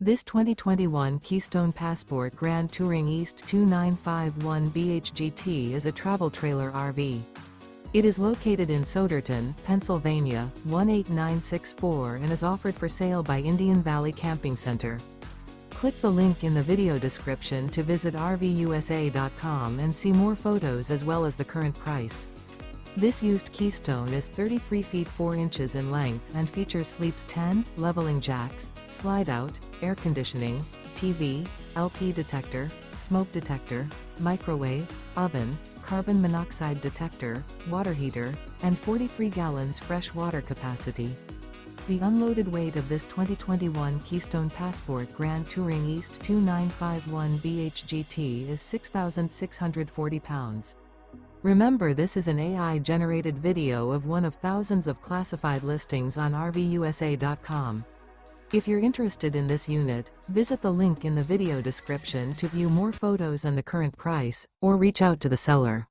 This 2021 Keystone Passport Grand Touring East 2951 BHGT is a travel trailer RV. It is located in Souderton, Pennsylvania, 18964 and is offered for sale by Indian Valley Camping Center. Click the link in the video description to visit RVUSA.com and see more photos as well as the current price. This used Keystone is 33 feet 4 inches in length and features sleeps 10, leveling jacks, slide-out, air conditioning, TV, LP detector, smoke detector, microwave, oven, carbon monoxide detector, water heater, and 43 gallons fresh water capacity. The unloaded weight of this 2021 Keystone Passport Grand Touring East 2951 BHGT is 6,640 pounds. Remember, this is an AI-generated video of one of thousands of classified listings on RVUSA.com. If you're interested in this unit, visit the link in the video description to view more photos and the current price, or reach out to the seller.